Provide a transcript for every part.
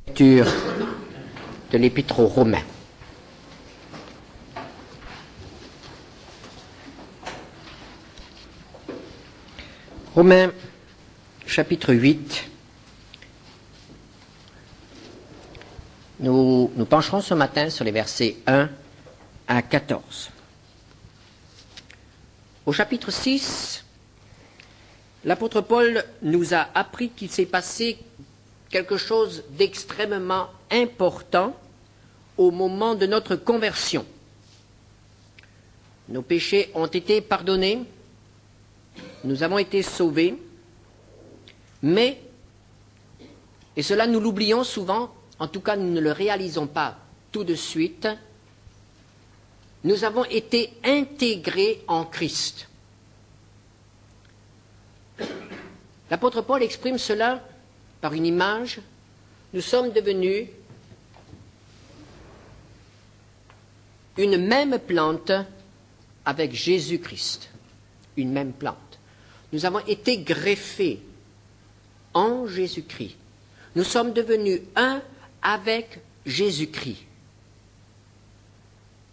Lecture de l'Épître aux Romains. Romains, chapitre 8. Nous pencherons ce matin sur les versets 1 à 14. Au chapitre 6, l'apôtre Paul nous a appris qu'il s'est passé quelque chose d'extrêmement important au moment de notre conversion. Nos péchés ont été pardonnés, nous avons été sauvés, mais, et cela nous l'oublions souvent, en tout cas nous ne le réalisons pas tout de suite, nous avons été intégrés en Christ. L'apôtre Paul exprime cela par une image. Nous sommes devenus une même plante avec Jésus-Christ. Une même plante. Nous avons été greffés en Jésus-Christ. Nous sommes devenus un avec Jésus-Christ.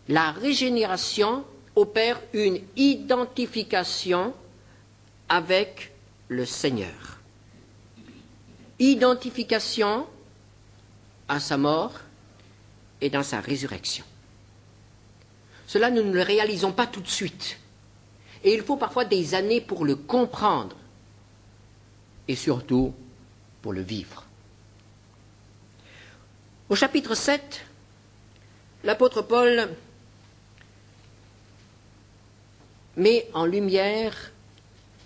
La régénération opère une identification avec le Seigneur. Identification à sa mort et dans sa résurrection. Cela, nous ne le réalisons pas tout de suite. Et il faut parfois des années pour le comprendre et surtout pour le vivre. Au chapitre 7, l'apôtre Paul met en lumière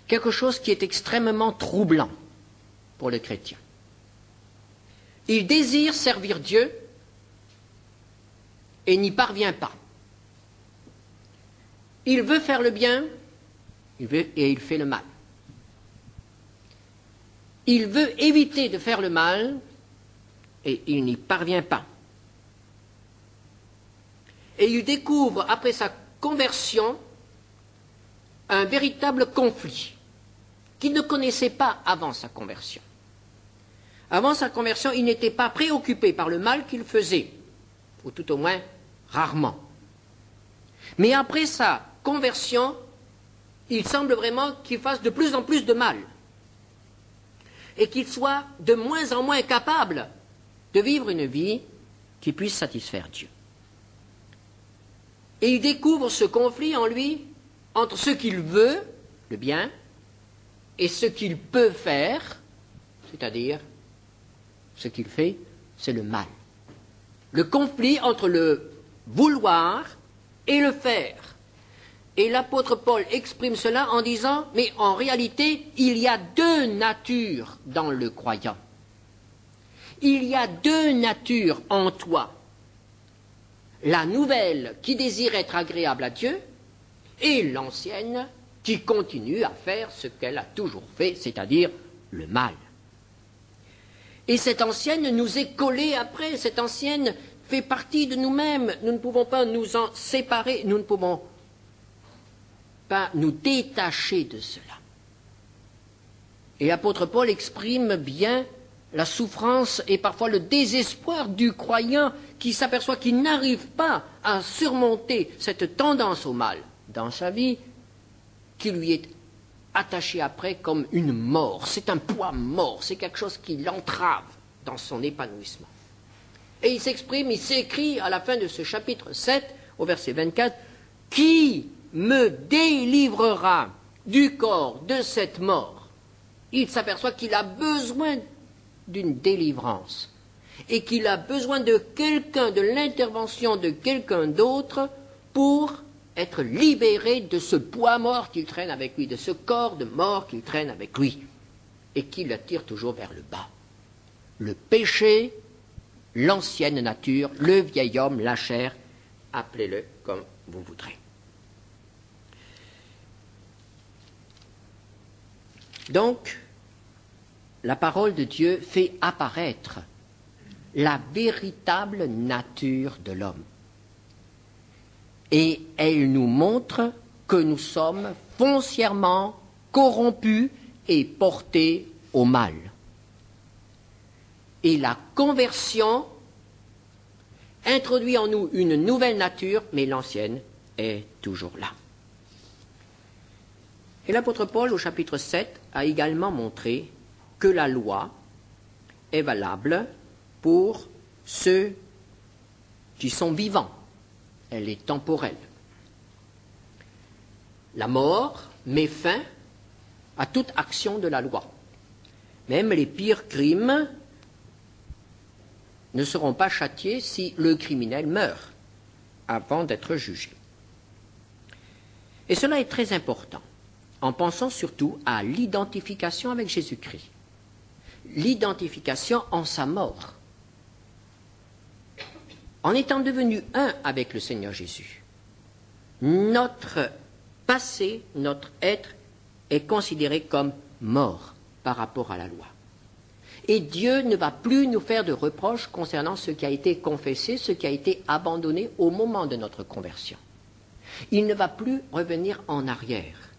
quelque chose qui est extrêmement troublant pour le chrétien. Il désire servir Dieu et n'y parvient pas. Il veut faire le bien et il fait le mal. Il veut éviter de faire le mal et il n'y parvient pas. Et il découvre, après sa conversion, un véritable conflit qu'il ne connaissait pas avant sa conversion. Avant sa conversion, il n'était pas préoccupé par le mal qu'il faisait, ou tout au moins rarement. Mais après sa conversion, il semble vraiment qu'il fasse de plus en plus de mal et qu'il soit de moins en moins capable de vivre une vie qui puisse satisfaire Dieu. Et il découvre ce conflit en lui entre ce qu'il veut, le bien, et ce qu'il peut faire, c'est-à-dire ce qu'il fait, c'est le mal. Le conflit entre le vouloir et le faire. Et l'apôtre Paul exprime cela en disant, mais en réalité, il y a deux natures dans le croyant. Il y a deux natures en toi. La nouvelle qui désire être agréable à Dieu et l'ancienne qui continue à faire ce qu'elle a toujours fait, c'est-à-dire le mal. Et cette ancienne nous est collée après, cette ancienne fait partie de nous-mêmes, nous ne pouvons pas nous en séparer, nous ne pouvons pas nous détacher de cela. Et l'apôtre Paul exprime bien la souffrance et parfois le désespoir du croyant qui s'aperçoit qu'il n'arrive pas à surmonter cette tendance au mal dans sa vie, qui lui est attaché après comme une mort. C'est un poids mort, c'est quelque chose qui l'entrave dans son épanouissement. Et il s'exprime, il s'écrit à la fin de ce chapitre 7, au verset 24, « Qui me délivrera du corps de cette mort ?» Il s'aperçoit qu'il a besoin d'une délivrance et qu'il a besoin de quelqu'un, de l'intervention de quelqu'un d'autre pour être libéré de ce poids mort qu'il traîne avec lui, de ce corps de mort qu'il traîne avec lui et qui le tire toujours vers le bas. Le péché, l'ancienne nature, le vieil homme, la chair, appelez-le comme vous voudrez. Donc, la parole de Dieu fait apparaître la véritable nature de l'homme. Et elle nous montre que nous sommes foncièrement corrompus et portés au mal. Et la conversion introduit en nous une nouvelle nature, mais l'ancienne est toujours là. Et l'apôtre Paul, au chapitre 7, a également montré que la loi est valable pour ceux qui sont vivants. Elle est temporelle. La mort met fin à toute action de la loi. Même les pires crimes ne seront pas châtiés si le criminel meurt avant d'être jugé. Et cela est très important, en pensant surtout à l'identification avec Jésus-Christ. L'identification en sa mort. En étant devenu un avec le Seigneur Jésus, notre passé, notre être est considéré comme mort par rapport à la loi. Et Dieu ne va plus nous faire de reproches concernant ce qui a été confessé, ce qui a été abandonné au moment de notre conversion. Il ne va plus revenir en arrière.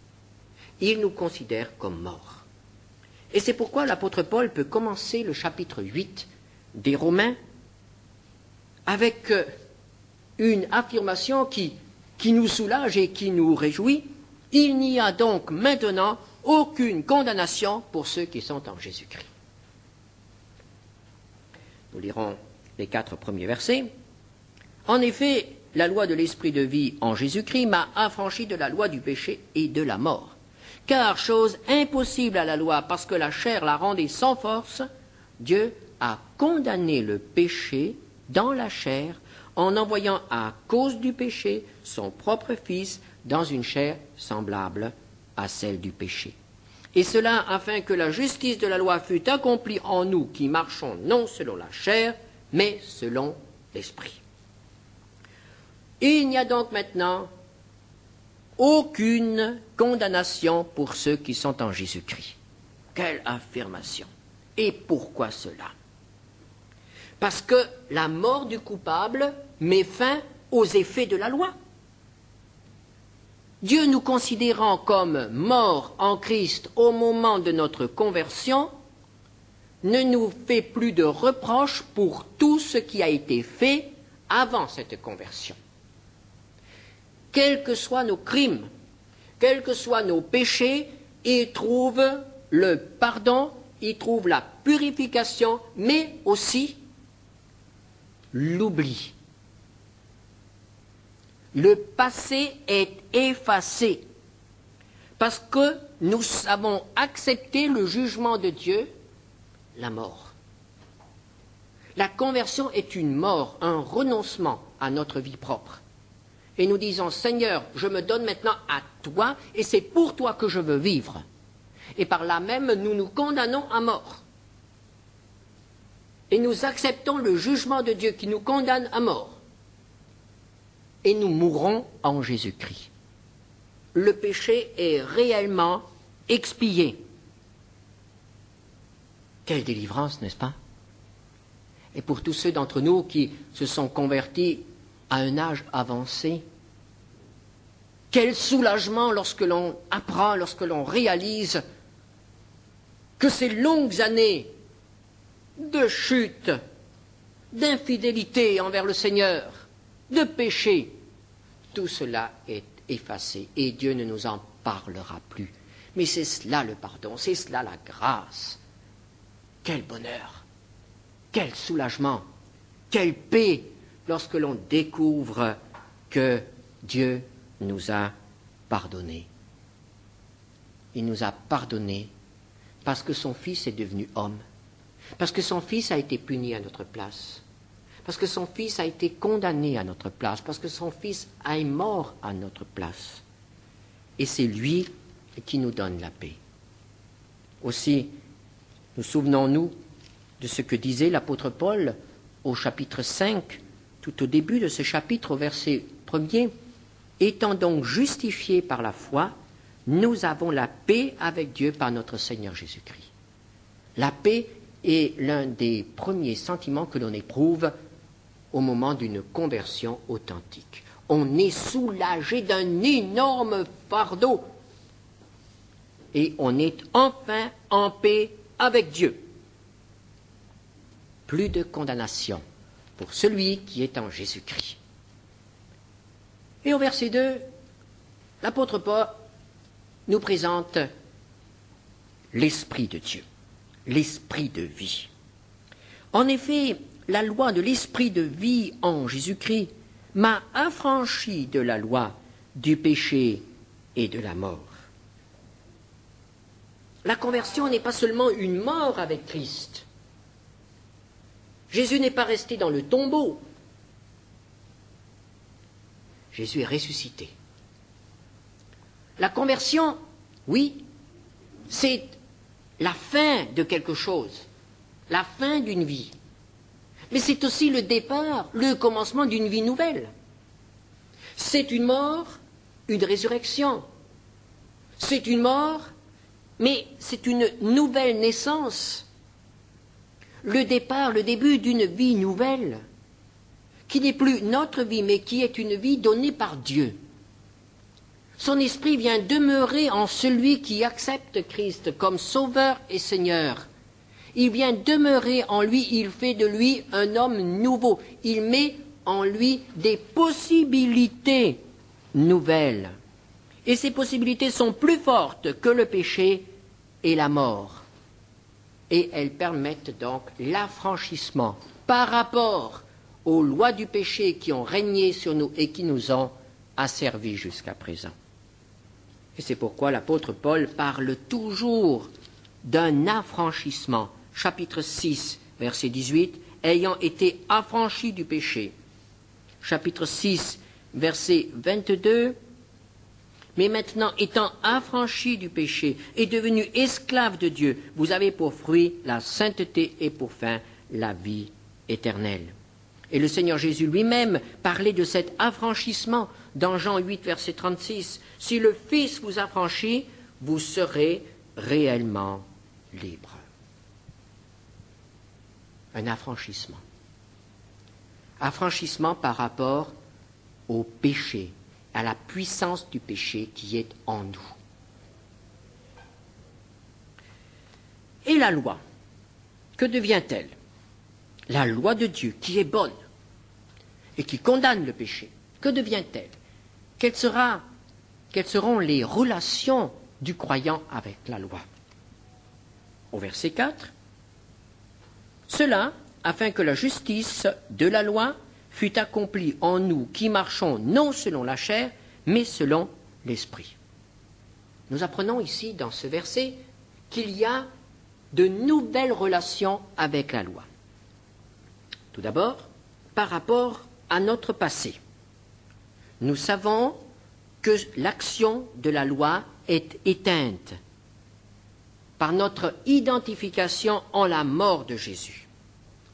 Il nous considère comme morts. Et c'est pourquoi l'apôtre Paul peut commencer le chapitre 8 des Romains avec une affirmation qui nous soulage et qui nous réjouit. Il n'y a donc maintenant aucune condamnation pour ceux qui sont en Jésus-Christ. Nous lirons les 4 premiers versets. En effet, la loi de l'esprit de vie en Jésus-Christ m'a affranchi de la loi du péché et de la mort. Car, chose impossible à la loi, parce que la chair la rendait sans force, Dieu a condamné le péché dans la chair en envoyant à cause du péché son propre Fils dans une chair semblable à celle du péché. Et cela afin que la justice de la loi fût accomplie en nous qui marchons non selon la chair, mais selon l'esprit. Il n'y a donc maintenant aucune condamnation pour ceux qui sont en Jésus-Christ. Quelle affirmation! Et pourquoi cela? Parce que la mort du coupable met fin aux effets de la loi. Dieu nous considérant comme morts en Christ au moment de notre conversion, ne nous fait plus de reproches pour tout ce qui a été fait avant cette conversion. Quels que soient nos crimes, quels que soient nos péchés, il trouve le pardon, il trouve la purification, mais aussi l'oubli. Le passé est effacé parce que nous avons accepté le jugement de Dieu, la mort. La conversion est une mort, un renoncement à notre vie propre. Et nous disons, Seigneur, je me donne maintenant à toi et c'est pour toi que je veux vivre. Et par là même, nous nous condamnons à mort. Et nous acceptons le jugement de Dieu qui nous condamne à mort. Et nous mourrons en Jésus-Christ. Le péché est réellement expié. Quelle délivrance, n'est-ce pas? Et pour tous ceux d'entre nous qui se sont convertis à un âge avancé, quel soulagement lorsque l'on apprend, lorsque l'on réalise que ces longues années de chute, d'infidélité envers le Seigneur, de péché, tout cela est effacé et Dieu ne nous en parlera plus. Mais c'est cela le pardon, c'est cela la grâce. Quel bonheur, quel soulagement, quelle paix lorsque l'on découvre que Dieu nous a pardonné. Il nous a pardonné parce que son Fils est devenu homme, parce que son Fils a été puni à notre place, parce que son Fils a été condamné à notre place, parce que son Fils est mort à notre place. Et c'est lui qui nous donne la paix. Aussi, nous souvenons-nous de ce que disait l'apôtre Paul au chapitre 5, tout au début de ce chapitre, au verset 1er. Étant donc justifiés par la foi, nous avons la paix avec Dieu par notre Seigneur Jésus-Christ. La paix est l'un des premiers sentiments que l'on éprouve au moment d'une conversion authentique. On est soulagé d'un énorme fardeau et on est enfin en paix avec Dieu. plus de condamnation pour celui qui est en Jésus-Christ. Et au verset 2, l'apôtre Paul nous présente l'Esprit de Dieu, l'Esprit de vie. En effet, la loi de l'Esprit de vie en Jésus-Christ m'a affranchi de la loi du péché et de la mort. La conversion n'est pas seulement une mort avec Christ. Jésus n'est pas resté dans le tombeau. Jésus est ressuscité. La conversion, oui, c'est la fin de quelque chose, la fin d'une vie. Mais c'est aussi le départ, le commencement d'une vie nouvelle. C'est une mort, une résurrection. C'est une mort, mais c'est une nouvelle naissance. Le départ, le début d'une vie nouvelle, qui n'est plus notre vie, mais qui est une vie donnée par Dieu. Son esprit vient demeurer en celui qui accepte Christ comme Sauveur et Seigneur. Il vient demeurer en lui, il fait de lui un homme nouveau. Il met en lui des possibilités nouvelles. Et ces possibilités sont plus fortes que le péché et la mort. Et elles permettent donc l'affranchissement par rapport aux lois du péché qui ont régné sur nous et qui nous ont asservis jusqu'à présent. Et c'est pourquoi l'apôtre Paul parle toujours d'un affranchissement. Chapitre 6, verset 18, ayant été affranchi du péché. Chapitre 6, verset 22, mais maintenant étant affranchi du péché et devenu esclave de Dieu, vous avez pour fruit la sainteté et pour fin la vie éternelle. Et le Seigneur Jésus lui-même parlait de cet affranchissement dans Jean 8, verset 36. Si le Fils vous affranchit, vous serez réellement libre. Un affranchissement. Affranchissement par rapport au péché, à la puissance du péché qui est en nous. Et la loi, que devient-elle? La loi de Dieu qui est bonne et qui condamne le péché, que devient-elle? Quelles seront les relations du croyant avec la loi? Au verset 4, cela afin que la justice de la loi fût accomplie en nous qui marchons non selon la chair, mais selon l'esprit. Nous apprenons ici dans ce verset qu'il y a de nouvelles relations avec la loi. Tout d'abord, par rapport à notre passé. Nous savons que l'action de la loi est éteinte par notre identification en la mort de Jésus.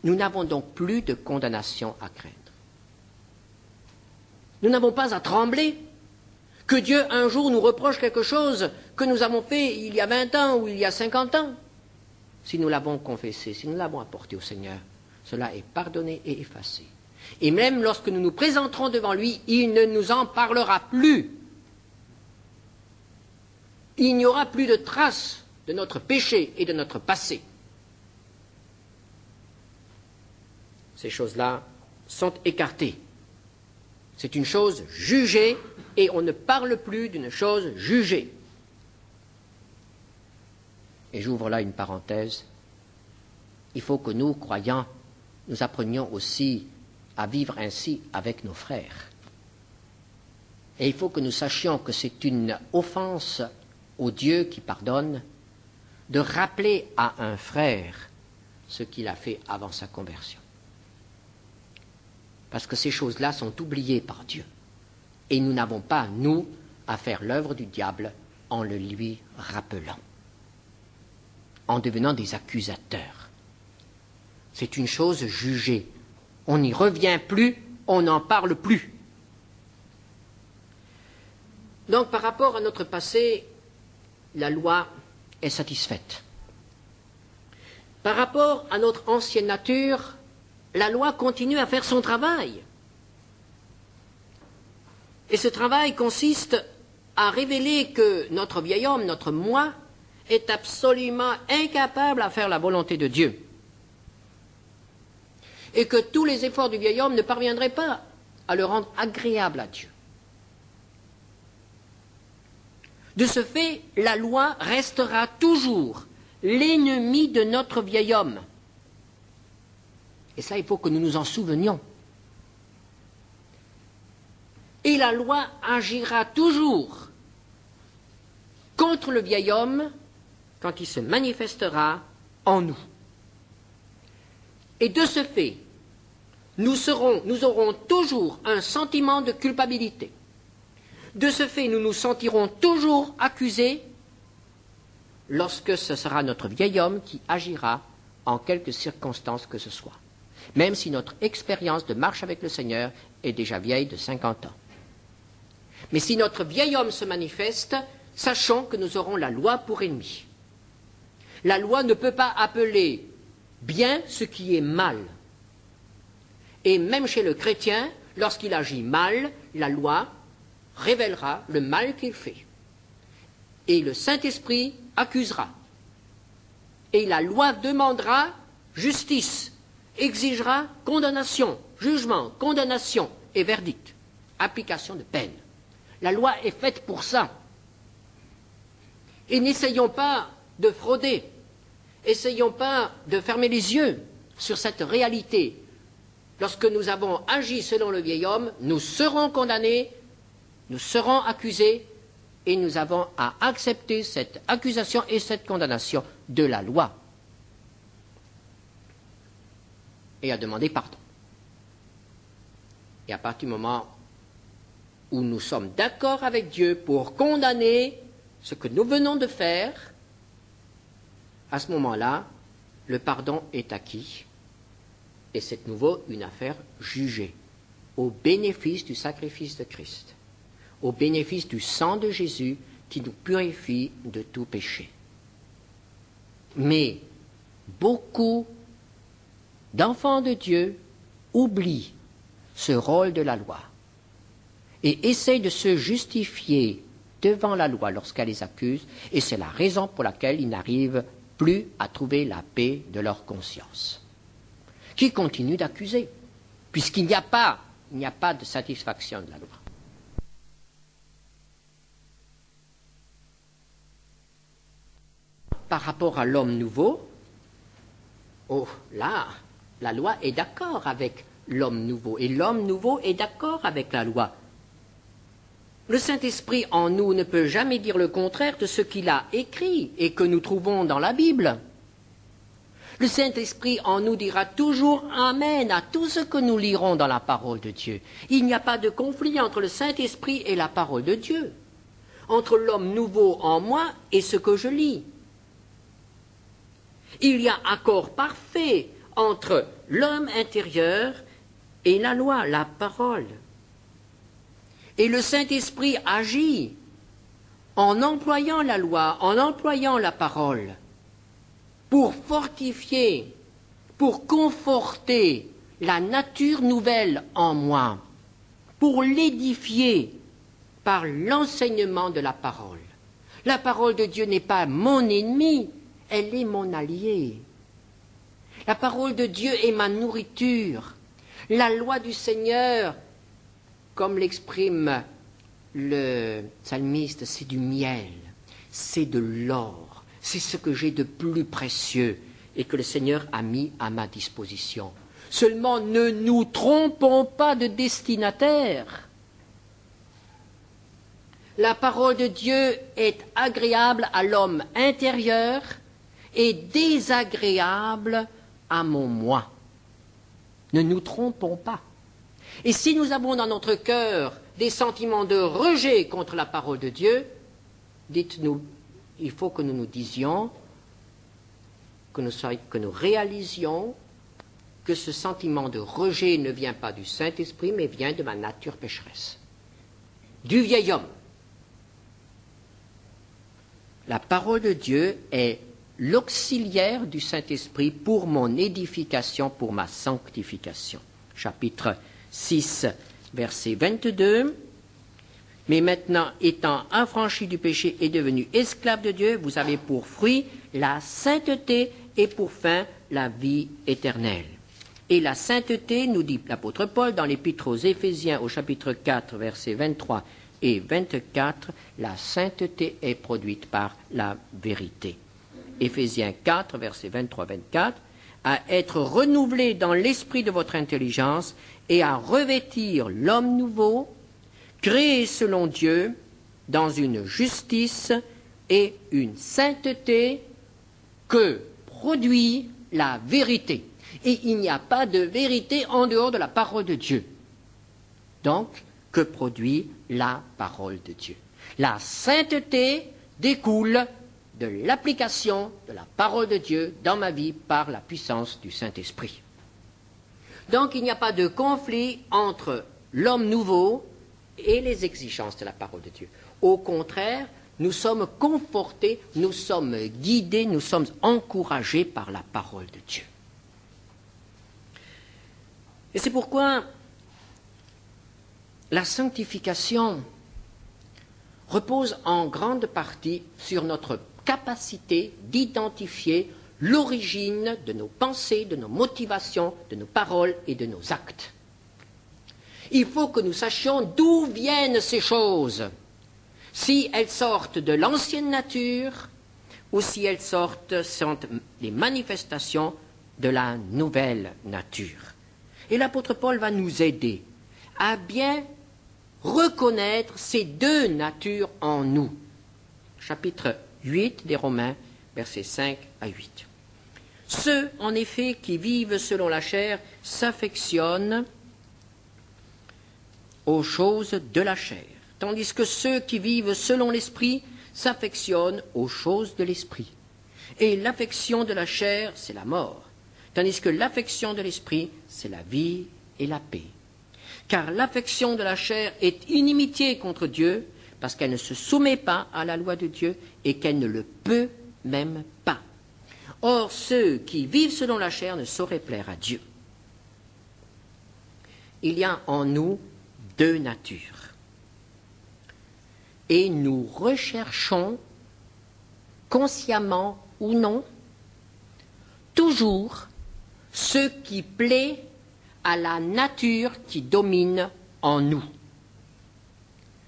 Nous n'avons donc plus de condamnation à craindre. Nous n'avons pas à trembler que Dieu un jour nous reproche quelque chose que nous avons fait il y a 20 ans ou il y a 50 ans. Si nous l'avons confessé, si nous l'avons apporté au Seigneur, cela est pardonné et effacé. Et même lorsque nous nous présenterons devant lui, il ne nous en parlera plus. Il n'y aura plus de traces de notre péché et de notre passé. Ces choses-là sont écartées. C'est une chose jugée et on ne parle plus d'une chose jugée. Et j'ouvre là une parenthèse. Il faut que nous, croyants, nous apprenions aussi à vivre ainsi avec nos frères. Et il faut que nous sachions que c'est une offense au Dieu qui pardonne de rappeler à un frère ce qu'il a fait avant sa conversion. Parce que ces choses-là sont oubliées par Dieu. Et nous n'avons pas, nous, à faire l'œuvre du diable en le lui rappelant, en devenant des accusateurs. C'est une chose jugée. On n'y revient plus, on n'en parle plus. Donc, par rapport à notre passé, la loi est satisfaite. Par rapport à notre ancienne nature, la loi continue à faire son travail. Et ce travail consiste à révéler que notre vieil homme, notre moi, est absolument incapable à faire la volonté de Dieu. et que tous les efforts du vieil homme ne parviendraient pas à le rendre agréable à Dieu. De ce fait, la loi restera toujours l'ennemi de notre vieil homme. Et ça, il faut que nous nous en souvenions. Et la loi agira toujours contre le vieil homme quand il se manifestera en nous. Et de ce fait, nous aurons toujours un sentiment de culpabilité. De ce fait, nous nous sentirons toujours accusés lorsque ce sera notre vieil homme qui agira en quelque circonstance que ce soit, même si notre expérience de marche avec le Seigneur est déjà vieille de 50 ans. Mais si notre vieil homme se manifeste, sachons que nous aurons la loi pour ennemi. La loi ne peut pas appeler bien ce qui est mal. Et même chez le chrétien, lorsqu'il agit mal, la loi révélera le mal qu'il fait. Et le Saint-Esprit accusera. Et la loi demandera justice, exigera condamnation, jugement, condamnation et verdict, application de peine. La loi est faite pour ça. Et n'essayons pas de frauder, essayons pas de fermer les yeux sur cette réalité. Lorsque nous avons agi selon le vieil homme, nous serons condamnés, nous serons accusés, et nous avons à accepter cette accusation et cette condamnation de la loi. Et à demander pardon. Et à partir du moment où nous sommes d'accord avec Dieu pour condamner ce que nous venons de faire, à ce moment-là, le pardon est acquis et c'est de nouveau une affaire jugée au bénéfice du sacrifice de Christ, au bénéfice du sang de Jésus qui nous purifie de tout péché. Mais beaucoup d'enfants de Dieu oublient ce rôle de la loi et essayent de se justifier devant la loi lorsqu'elle les accuse, et c'est la raison pour laquelle ils n'arrivent plus à trouver la paix de leur conscience, qui continue d'accuser, puisqu'il n'y a pas de satisfaction de la loi. Par rapport à l'homme nouveau, oh là, la loi est d'accord avec l'homme nouveau, et l'homme nouveau est d'accord avec la loi. Le Saint-Esprit en nous ne peut jamais dire le contraire de ce qu'il a écrit et que nous trouvons dans la Bible. Le Saint-Esprit en nous dira toujours Amen à tout ce que nous lirons dans la parole de Dieu. Il n'y a pas de conflit entre le Saint-Esprit et la parole de Dieu, entre l'homme nouveau en moi et ce que je lis. Il y a accord parfait entre l'homme intérieur et la loi, la parole. Et le Saint-Esprit agit en employant la loi, en employant la parole, pour fortifier, pour conforter la nature nouvelle en moi, pour l'édifier par l'enseignement de la parole. La parole de Dieu n'est pas mon ennemi, elle est mon allié. La parole de Dieu est ma nourriture. La loi du Seigneur, comme l'exprime le psalmiste, c'est du miel, c'est de l'or, c'est ce que j'ai de plus précieux et que le Seigneur a mis à ma disposition. Seulement, ne nous trompons pas de destinataire. La parole de Dieu est agréable à l'homme intérieur et désagréable à mon moi. Ne nous trompons pas. Et si nous avons dans notre cœur des sentiments de rejet contre la parole de Dieu, dites-nous, il faut que nous nous disions, que nous réalisions que ce sentiment de rejet ne vient pas du Saint-Esprit, mais vient de ma nature pécheresse, du vieil homme. La parole de Dieu est l'auxiliaire du Saint-Esprit pour mon édification, pour ma sanctification. Chapitre 6, verset 22. Mais maintenant, étant affranchi du péché et devenu esclave de Dieu, vous avez pour fruit la sainteté et pour fin la vie éternelle. Et la sainteté, nous dit l'apôtre Paul dans l'épître aux Éphésiens au chapitre 4, versets 23 et 24, la sainteté est produite par la vérité. Éphésiens 4, versets 23-24, à être renouvelé dans l'esprit de votre intelligence et à revêtir l'homme nouveau, créé selon Dieu, dans une justice et une sainteté que produit la vérité. Et il n'y a pas de vérité en dehors de la parole de Dieu. Donc, que produit la parole de Dieu? La sainteté découle de l'application de la parole de Dieu dans ma vie par la puissance du Saint-Esprit. Donc, il n'y a pas de conflit entre l'homme nouveau et les exigences de la parole de Dieu. Au contraire, nous sommes confortés, nous sommes guidés, nous sommes encouragés par la parole de Dieu. Et c'est pourquoi la sanctification repose en grande partie sur notre capacité d'identifier l'origine de nos pensées, de nos motivations, de nos paroles et de nos actes. Il faut que nous sachions d'où viennent ces choses, si elles sortent de l'ancienne nature ou si elles sont des manifestations de la nouvelle nature. Et l'apôtre Paul va nous aider à bien reconnaître ces deux natures en nous. Chapitre 8 des Romains, versets 5 à 8. Ceux, en effet, qui vivent selon la chair s'affectionnent aux choses de la chair, tandis que ceux qui vivent selon l'esprit s'affectionnent aux choses de l'esprit. Et l'affection de la chair, c'est la mort, tandis que l'affection de l'esprit, c'est la vie et la paix. Car l'affection de la chair est inimitié contre Dieu, parce qu'elle ne se soumet pas à la loi de Dieu et qu'elle ne le peut même pas. Or, ceux qui vivent selon la chair ne sauraient plaire à Dieu. Il y a en nous deux natures. Et nous recherchons, consciemment ou non, toujours ce qui plaît à la nature qui domine en nous.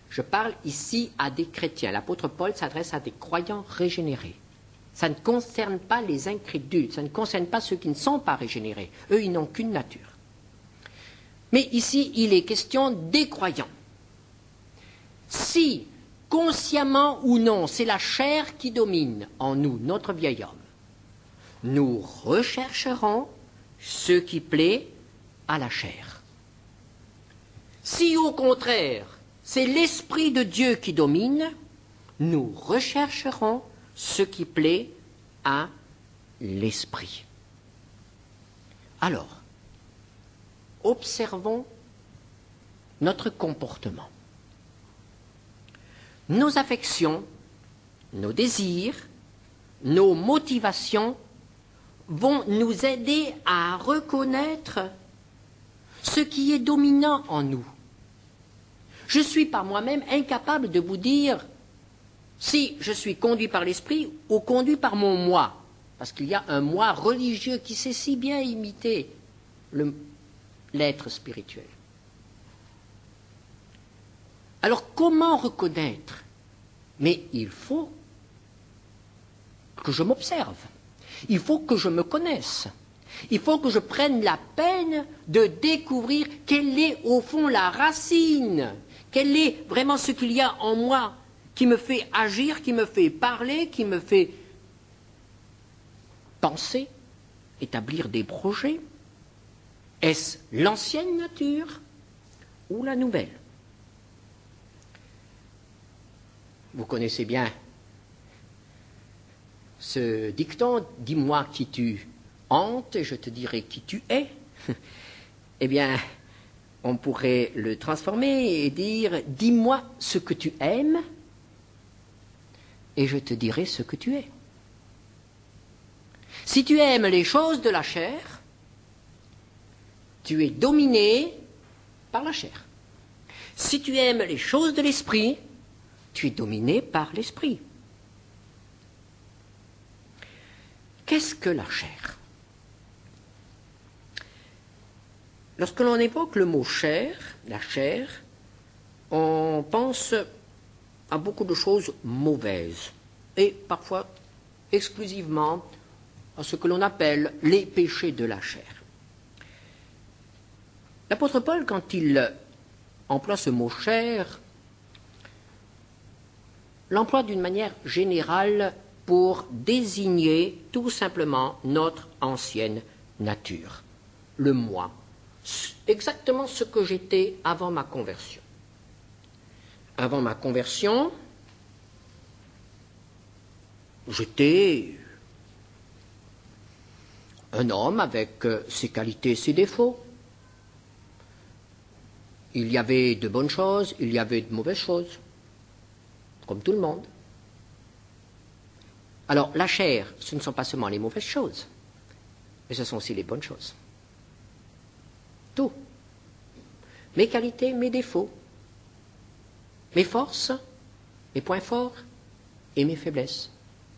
Je parle ici à des chrétiens. L'apôtre Paul s'adresse à des croyants régénérés. Ça ne concerne pas les incrédules, ça ne concerne pas ceux qui ne sont pas régénérés. Eux, ils n'ont qu'une nature. Mais ici, il est question des croyants. Si, consciemment ou non, c'est la chair qui domine en nous, notre vieil homme, nous rechercherons ce qui plaît à la chair. Si, au contraire, c'est l'Esprit de Dieu qui domine, nous rechercherons ce qui plaît à l'Esprit. Alors, observons notre comportement. Nos affections, nos désirs, nos motivations vont nous aider à reconnaître ce qui est dominant en nous. Je suis par moi-même incapable de vous dire si je suis conduit par l'esprit ou conduit par mon moi, parce qu'il y a un moi religieux qui sait si bien imiter l'être spirituel. Alors comment reconnaître? Mais il faut que je m'observe, il faut que je me connaisse, il faut que je prenne la peine de découvrir quelle est au fond la racine, quel est vraiment ce qu'il y a en moi qui me fait agir, qui me fait parler, qui me fait penser, établir des projets. Est-ce l'ancienne nature ou la nouvelle? Vous connaissez bien ce dicton, dis-moi qui tu hantes et je te dirai qui tu es. Eh bien, on pourrait le transformer et dire, dis-moi ce que tu aimes et je te dirai ce que tu es. Si tu aimes les choses de la chair, tu es dominé par la chair. Si tu aimes les choses de l'esprit, tu es dominé par l'esprit. Qu'est-ce que la chair? Lorsque l'on évoque le mot chair, la chair, on pense à beaucoup de choses mauvaises et parfois exclusivement à ce que l'on appelle les péchés de la chair. L'apôtre Paul, quand il emploie ce mot chair, l'emploie d'une manière générale pour désigner tout simplement notre ancienne nature, le moi, exactement ce que j'étais avant ma conversion. Avant ma conversion, j'étais un homme avec ses qualités et ses défauts. Il y avait de bonnes choses, il y avait de mauvaises choses, comme tout le monde. Alors, la chair, ce ne sont pas seulement les mauvaises choses, mais ce sont aussi les bonnes choses. Tout. Mes qualités, mes défauts, mes forces, mes points forts et mes faiblesses,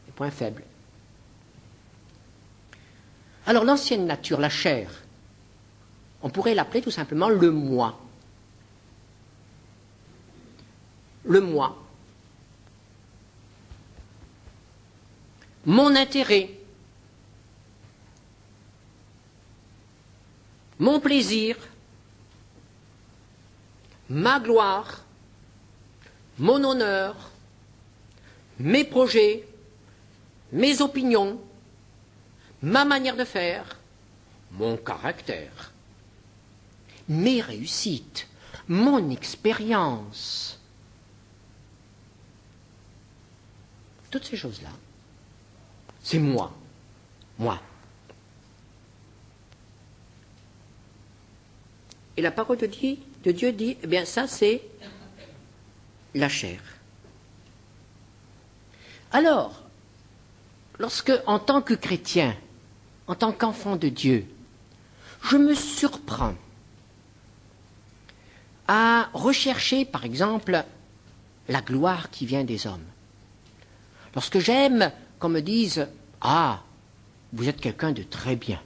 mes points faibles. Alors, l'ancienne nature, la chair, on pourrait l'appeler tout simplement le moi. Le moi. Mon intérêt, mon plaisir, ma gloire, mon honneur, mes projets, mes opinions, ma manière de faire, mon caractère, mes réussites, mon expérience. Toutes ces choses-là, c'est moi. Moi. Et la parole de Dieu dit, eh bien ça c'est la chair. Alors, lorsque, en tant que chrétien, en tant qu'enfant de Dieu, je me surprends à rechercher, par exemple, la gloire qui vient des hommes. Lorsque j'aime qu'on me dise « Ah, vous êtes quelqu'un de très bien.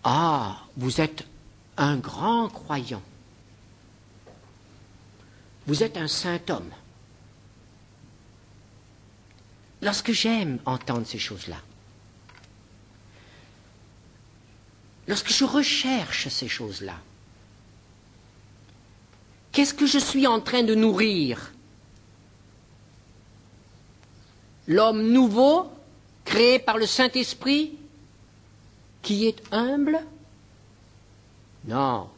Ah, vous êtes un grand croyant. Vous êtes un saint homme. » Lorsque j'aime entendre ces choses-là, lorsque je recherche ces choses-là, qu'est-ce que je suis en train de nourrir? L'homme nouveau, créé par le Saint-Esprit, qui est humble? Non.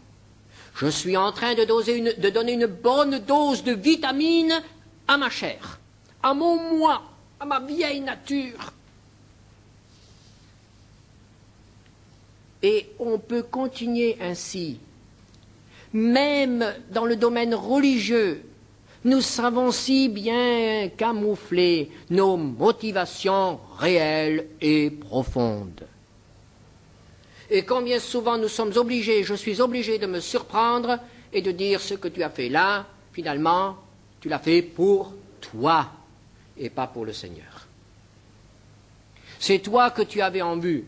Je suis en train de donner une bonne dose de vitamines à ma chair, à mon moi, à ma vieille nature. Et on peut continuer ainsi. Même dans le domaine religieux, nous savons si bien camoufler nos motivations réelles et profondes. Et combien souvent nous sommes obligés, je suis obligé de me surprendre et de dire ce que tu as fait là, finalement, tu l'as fait pour toi et pas pour le Seigneur. C'est toi que tu avais en vue.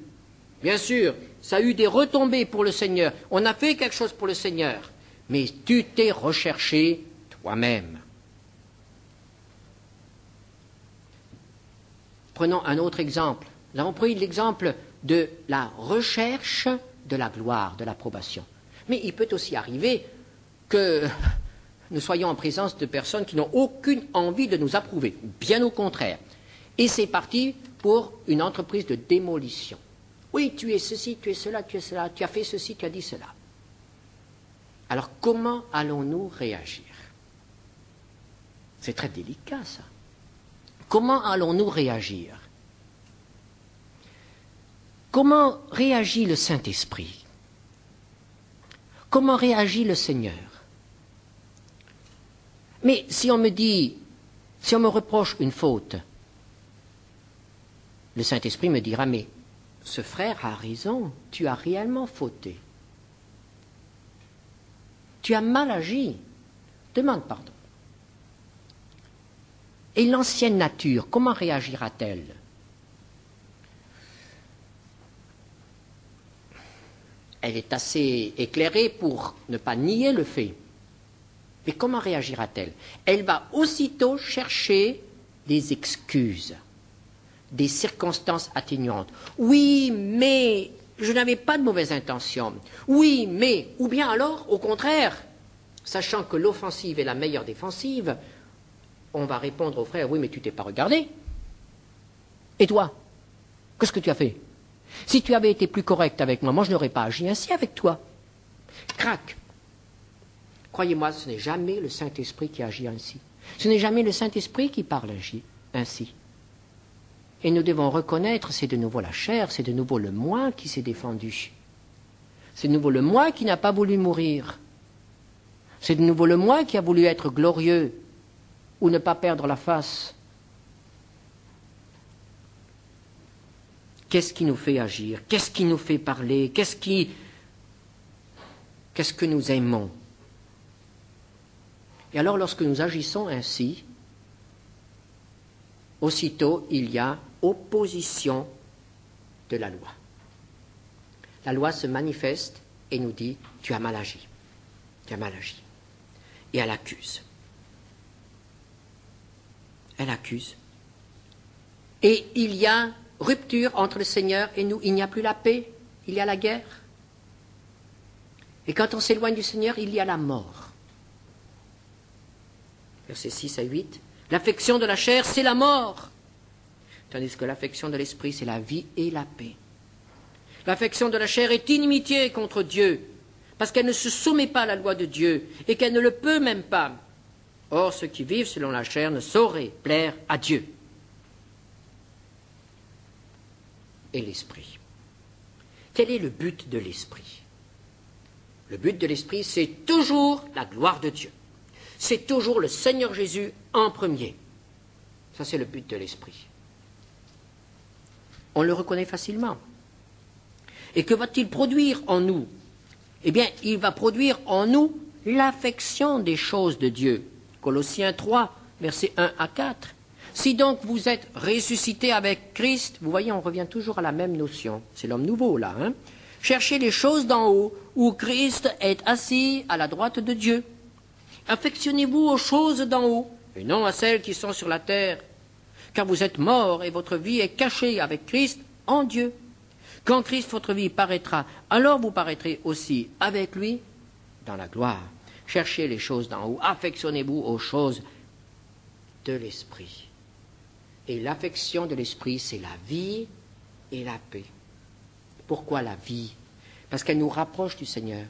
Bien sûr, ça a eu des retombées pour le Seigneur. On a fait quelque chose pour le Seigneur. Mais tu t'es recherché toi-même. Prenons un autre exemple. Nous avons pris l'exemple de la recherche de la gloire, de l'approbation. Mais il peut aussi arriver que nous soyons en présence de personnes qui n'ont aucune envie de nous approuver. Bien au contraire. Et c'est parti pour une entreprise de démolition. Oui, tu es ceci, tu es cela, tu es cela, tu as fait ceci, tu as dit cela. Alors comment allons-nous réagir? C'est très délicat ça. Comment allons-nous réagir? Comment réagit le Saint-Esprit? Comment réagit le Seigneur? Mais si on me dit, si on me reproche une faute, le Saint-Esprit me dira, mais ce frère a raison, tu as réellement fauté. Tu as mal agi, demande pardon. Et l'ancienne nature, comment réagira-t-elle? elle est assez éclairée pour ne pas nier le fait. Mais comment réagira-t-elle? Elle va aussitôt chercher des excuses, des circonstances atténuantes. Oui, mais je n'avais pas de mauvaise intention. Oui, mais, ou bien alors, au contraire, sachant que l'offensive est la meilleure défensive, on va répondre au frère, oui, mais tu t'es pas regardé. Et toi, qu'est-ce que tu as fait? Si tu avais été plus correct avec moi, moi je n'aurais pas agi ainsi avec toi. Crac. Croyez-moi, ce n'est jamais le Saint-Esprit qui agit ainsi. Ce n'est jamais le Saint-Esprit qui parle ainsi. Et nous devons reconnaître, c'est de nouveau la chair, c'est de nouveau le moi qui s'est défendu. C'est de nouveau le moi qui n'a pas voulu mourir. C'est de nouveau le moi qui a voulu être glorieux ou ne pas perdre la face. Qu'est-ce qui nous fait agir? Qu'est-ce qui nous fait parler? Qu'est-ce que nous aimons? Et alors, lorsque nous agissons ainsi, aussitôt, il y a opposition de la loi. La loi se manifeste et nous dit « tu as mal agi, tu as mal agi ». Et elle accuse. Elle accuse. Et il y a rupture entre le Seigneur et nous. Il n'y a plus la paix, il y a la guerre. Et quand on s'éloigne du Seigneur, il y a la mort. Versets 6 à 8. L'affection de la chair, c'est la mort. Tandis que l'affection de l'esprit, c'est la vie et la paix. L'affection de la chair est inimitié contre Dieu, parce qu'elle ne se soumet pas à la loi de Dieu, et qu'elle ne le peut même pas. Or, ceux qui vivent selon la chair ne sauraient plaire à Dieu. Et l'esprit. Quel est le but de l'esprit? Le but de l'esprit, c'est toujours la gloire de Dieu. C'est toujours le Seigneur Jésus en premier. Ça, c'est le but de l'esprit. On le reconnaît facilement. Et que va-t-il produire en nous? Eh bien, il va produire en nous l'affection des choses de Dieu. Colossiens 3, versets 1 à 4. Si donc vous êtes ressuscité avec Christ, vous voyez, on revient toujours à la même notion. C'est l'homme nouveau, là. Cherchez les choses d'en haut, où Christ est assis à la droite de Dieu. Affectionnez-vous aux choses d'en haut, et non à celles qui sont sur la terre. Car vous êtes morts, et votre vie est cachée avec Christ en Dieu. Quand Christ, votre vie, paraîtra, alors vous paraîtrez aussi avec lui dans la gloire. Cherchez les choses d'en haut, affectionnez-vous aux choses de l'esprit. Et l'affection de l'esprit, c'est la vie et la paix. Pourquoi la vie? Parce qu'elle nous rapproche du Seigneur.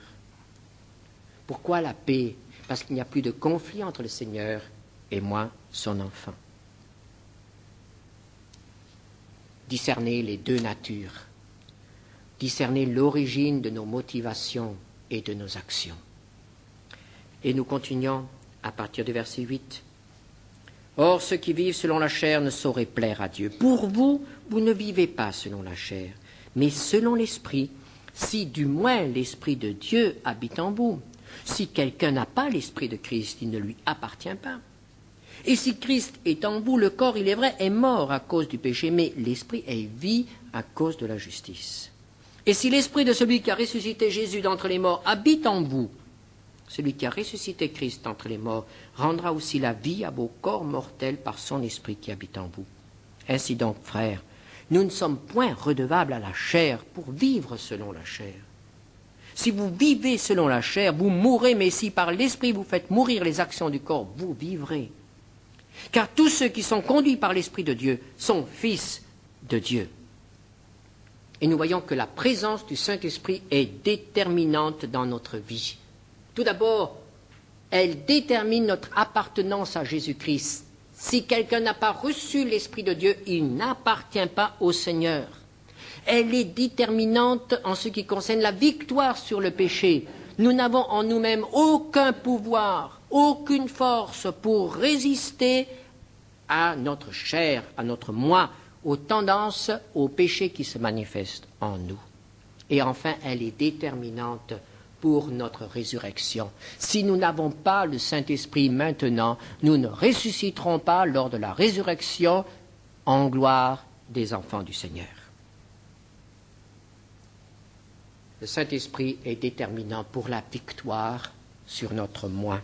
Pourquoi la paix? Parce qu'il n'y a plus de conflit entre le Seigneur et moi, son enfant. Discerner les deux natures. Discerner l'origine de nos motivations et de nos actions. Et nous continuons à partir du verset 8. Or, ceux qui vivent selon la chair ne sauraient plaire à Dieu. Pour vous, vous ne vivez pas selon la chair, mais selon l'Esprit, si du moins l'Esprit de Dieu habite en vous. Si quelqu'un n'a pas l'Esprit de Christ, il ne lui appartient pas. Et si Christ est en vous, le corps, il est vrai, est mort à cause du péché, mais l'Esprit est vie à cause de la justice. Et si l'Esprit de celui qui a ressuscité Jésus d'entre les morts habite en vous, celui qui a ressuscité Christ d'entre les morts rendra aussi la vie à vos corps mortels par son Esprit qui habite en vous. Ainsi donc, frères, nous ne sommes point redevables à la chair pour vivre selon la chair. Si vous vivez selon la chair, vous mourrez, mais si par l'Esprit vous faites mourir les actions du corps, vous vivrez. Car tous ceux qui sont conduits par l'Esprit de Dieu sont fils de Dieu. Et nous voyons que la présence du Saint-Esprit est déterminante dans notre vie. Tout d'abord, elle détermine notre appartenance à Jésus-Christ. Si quelqu'un n'a pas reçu l'Esprit de Dieu, il n'appartient pas au Seigneur. Elle est déterminante en ce qui concerne la victoire sur le péché. Nous n'avons en nous-mêmes aucun pouvoir, aucune force pour résister à notre chair, à notre moi, aux tendances, aux péchés qui se manifestent en nous. Et enfin, elle est déterminante pour notre résurrection. Si nous n'avons pas le Saint-Esprit maintenant, nous ne ressusciterons pas lors de la résurrection en gloire des enfants du Seigneur. Le Saint-Esprit est déterminant pour la victoire sur notre moi.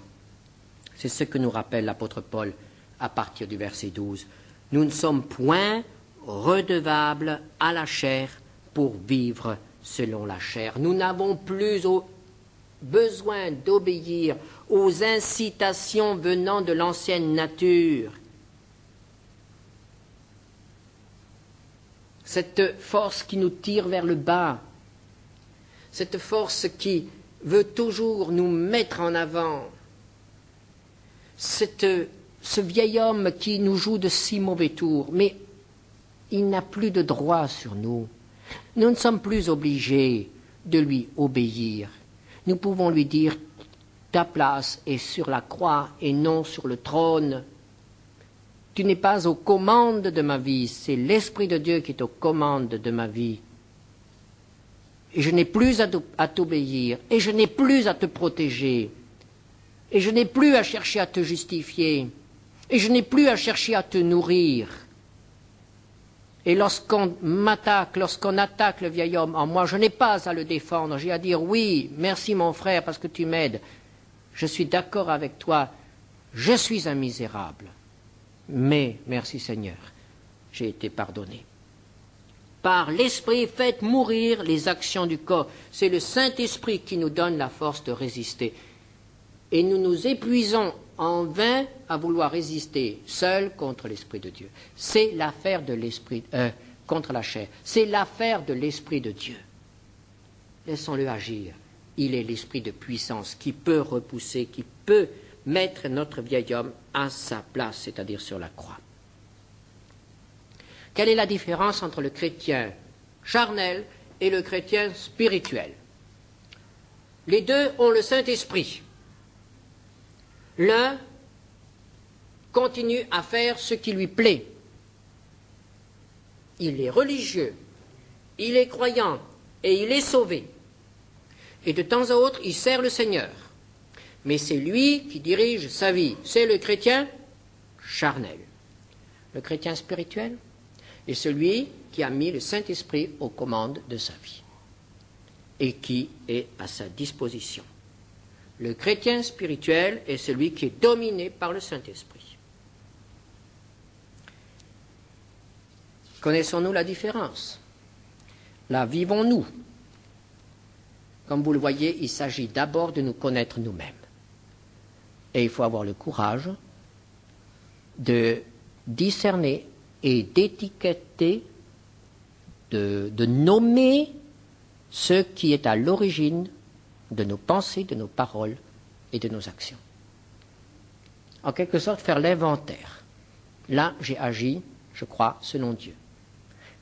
C'est ce que nous rappelle l'apôtre Paul à partir du verset 12. Nous ne sommes point redevables à la chair pour vivre selon la chair. Nous n'avons plus besoin d'obéir aux incitations venant de l'ancienne nature. Cette force qui nous tire vers le bas, cette force qui veut toujours nous mettre en avant, ce vieil homme qui nous joue de si mauvais tours, mais il n'a plus de droit sur nous. Nous ne sommes plus obligés de lui obéir. Nous pouvons lui dire « Ta place est sur la croix et non sur le trône. Tu n'es pas aux commandes de ma vie, c'est l'Esprit de Dieu qui est aux commandes de ma vie. Et je n'ai plus à t'obéir, et je n'ai plus à te protéger, et je n'ai plus à chercher à te justifier, et je n'ai plus à chercher à te nourrir. Et lorsqu'on attaque le vieil homme en moi, je n'ai pas à le défendre, j'ai à dire oui, merci mon frère parce que tu m'aides, je suis d'accord avec toi, je suis un misérable, mais merci Seigneur, j'ai été pardonné. Par l'Esprit, faites mourir les actions du corps. C'est le Saint-Esprit qui nous donne la force de résister. Et nous nous épuisons en vain à vouloir résister seuls contre l'Esprit de Dieu. C'est l'affaire de l'Esprit, contre la chair. C'est l'affaire de l'Esprit de Dieu. Laissons-le agir. Il est l'Esprit de puissance qui peut repousser, qui peut mettre notre vieil homme à sa place, c'est-à-dire sur la croix. Quelle est la différence entre le chrétien charnel et le chrétien spirituel? Les deux ont le Saint-Esprit. L'un continue à faire ce qui lui plaît. Il est religieux, il est croyant et il est sauvé. Et de temps à autre, il sert le Seigneur. Mais c'est lui qui dirige sa vie. C'est le chrétien charnel. Le chrétien spirituel est celui qui a mis le Saint-Esprit aux commandes de sa vie et qui est à sa disposition. Le chrétien spirituel est celui qui est dominé par le Saint-Esprit. Connaissons-nous la différence? La vivons-nous? Comme vous le voyez, il s'agit d'abord de nous connaître nous-mêmes. Et il faut avoir le courage de discerner et d'étiqueter, de nommer ce qui est à l'origine de nos pensées, de nos paroles et de nos actions. En quelque sorte, faire l'inventaire. Là, j'ai agi, je crois, selon Dieu.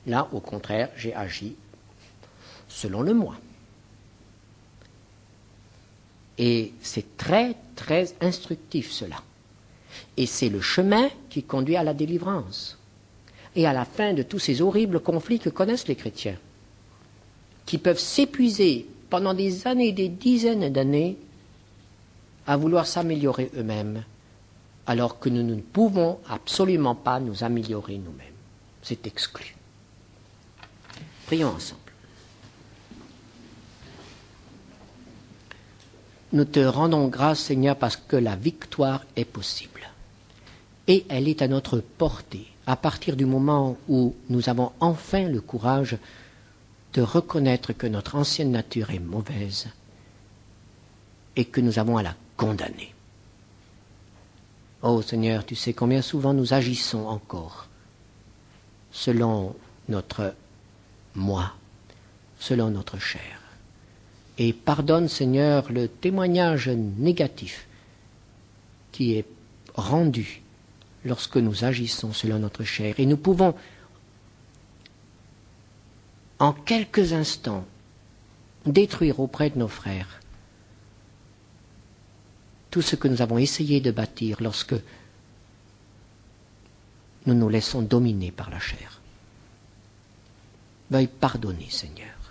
Là, au contraire, j'ai agi selon le moi. Et c'est très, très instructif, cela. Et c'est le chemin qui conduit à la délivrance. Et à la fin de tous ces horribles conflits que connaissent les chrétiens, qui peuvent s'épuiser pendant des années, des dizaines d'années, à vouloir s'améliorer eux-mêmes, alors que nous ne pouvons absolument pas nous améliorer nous-mêmes. C'est exclu. Prions ensemble. Nous te rendons grâce, Seigneur, parce que la victoire est possible. Et elle est à notre portée, à partir du moment où nous avons enfin le courage de reconnaître que notre ancienne nature est mauvaise et que nous avons à la condamner. Oh Seigneur, tu sais combien souvent nous agissons encore selon notre moi, selon notre chair. Et pardonne, Seigneur, le témoignage négatif qui est rendu lorsque nous agissons selon notre chair. Et nous pouvons, en quelques instants, détruire auprès de nos frères tout ce que nous avons essayé de bâtir lorsque nous nous laissons dominer par la chair. Veuille pardonner, Seigneur.